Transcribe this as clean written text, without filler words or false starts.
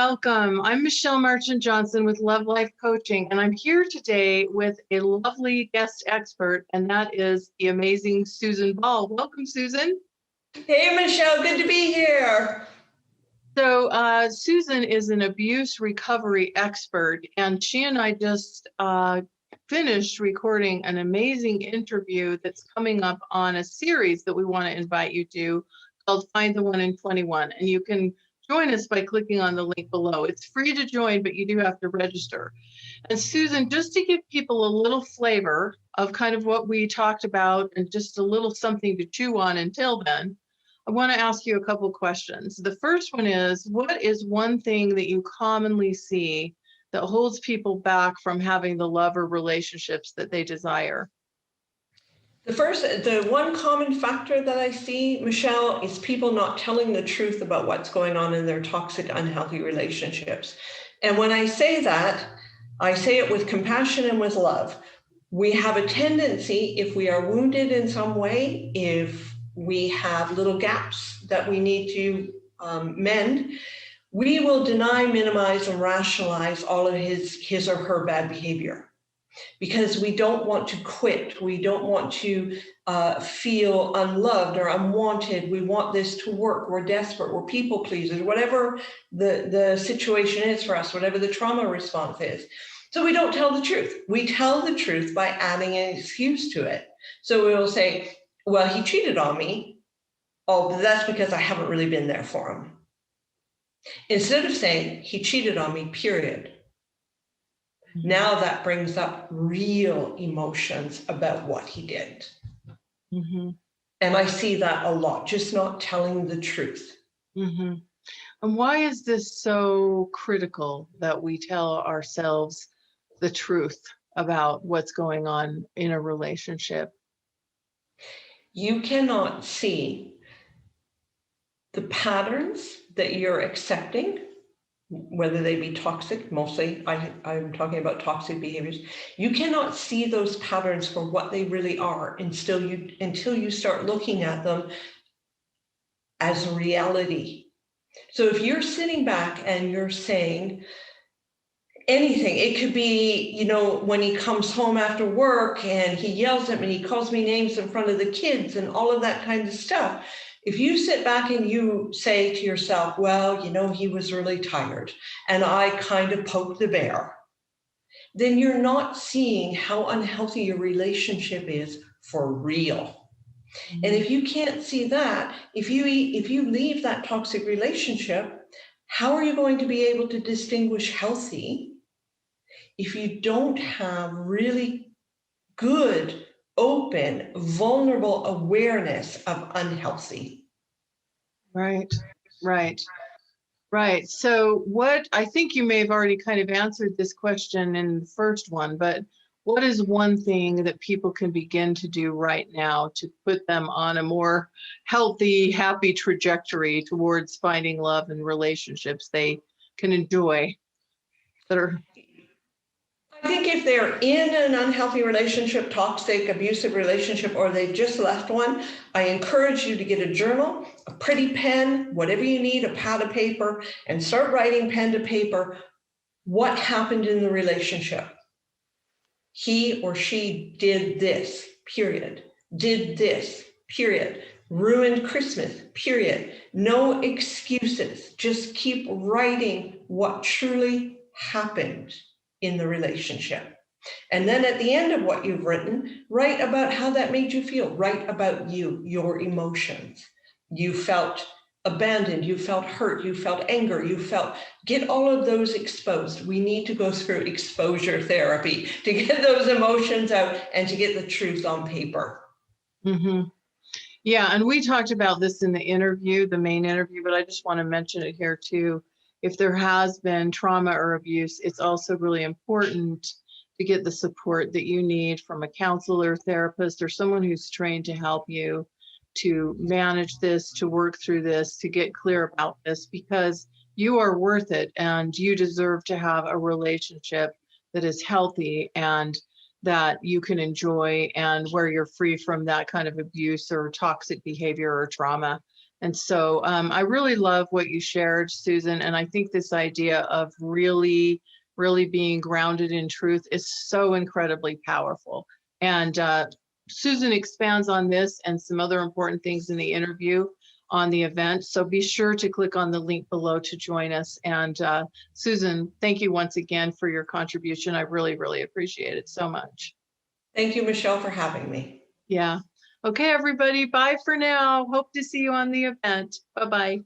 welcome. I'm Michelle Marchant Johnson with Love Life Coaching, and I'm here today with a lovely guest expert, and that is the amazing Susan Ball. Welcome, Susan. Hey, Michelle, good to be here. So Susan is an abuse recovery expert, and she and I just finished recording an amazing interview that's coming up on a series that we want to invite you to called Find the One in 21. And you can join us by clicking on the link below. It's free to join, but you do have to register. And Susan, just to give people a little flavor of kind of what we talked about and just a little something to chew on until then, I want to ask you a couple questions. The first one is, what is one thing that you commonly see that holds people back from having the love or relationships that they desire? The one common factor that I see, Michelle, is people not telling the truth about what's going on in their toxic, unhealthy relationships. And when I say that, I say it with compassion and with love. We have a tendency, if we are wounded in some way, if we have little gaps that we need to mend, we will deny, minimize, and rationalize all of his or her bad behavior. Because we don't want to quit. We don't want to feel unloved or unwanted. We want this to work. We're desperate. We're people pleasers, whatever the situation is for us, whatever the trauma response is. So we don't tell the truth. We tell the truth by adding an excuse to it. So we will say, well, he cheated on me. Oh, but that's because I haven't really been there for him. Instead of saying he cheated on me, period. Now that brings up real emotions about what he did. Mm-hmm. And I see that a lot, just not telling the truth. Mm-hmm. And why is this so critical that we tell ourselves the truth about what's going on in a relationship? You cannot see the patterns that you're accepting, whether they be toxic, mostly I'm talking about toxic behaviors. You cannot see those patterns for what they really are until you start looking at them as reality. So if you're sitting back and you're saying anything, it could be, when he comes home after work and he yells at me, he calls me names in front of the kids and all of that kind of stuff. If you sit back and you say to yourself, well, he was really tired and I kind of poked the bear, then you're not seeing how unhealthy your relationship is for real. Mm-hmm. And if you can't see that, if you leave that toxic relationship, how are you going to be able to distinguish healthy if you don't have really good, open, vulnerable awareness of unhealthy? Right. So I think you may have already kind of answered this question in the first one, but what is one thing that people can begin to do right now to put them on a more healthy, happy trajectory towards finding love and relationships they can enjoy that are... I think if they're in an unhealthy relationship, toxic, abusive relationship, or they've just left one, I encourage you to get a journal, a pretty pen, whatever you need, a pad of paper, and start writing pen to paper what happened in the relationship. He or she did this, period. Did this, period. Ruined Christmas, period. No excuses. Just keep writing what truly happened in the relationship. And then at the end of what you've written, write about how that made you feel. Write about you, your emotions. You felt abandoned, you felt hurt, you felt anger, get all of those exposed. We need to go through exposure therapy to get those emotions out and to get the truth on paper. Mm-hmm. Yeah, and we talked about this in the main interview, but I just want to mention it here too. If there has been trauma or abuse, it's also really important to get the support that you need from a counselor, therapist, or someone who's trained to help you to manage this, to work through this, to get clear about this, because you are worth it and you deserve to have a relationship that is healthy and that you can enjoy and where you're free from that kind of abuse or toxic behavior or trauma. And so I really love what you shared, Susan. And I think this idea of really being grounded in truth is so incredibly powerful. And Susan expands on this and some other important things in the interview on the event. So be sure to click on the link below to join us. And Susan, thank you once again for your contribution. I really appreciate it so much. Thank you, Michelle, for having me. Yeah. Okay, everybody. Bye for now. Hope to see you on the event. Bye-bye.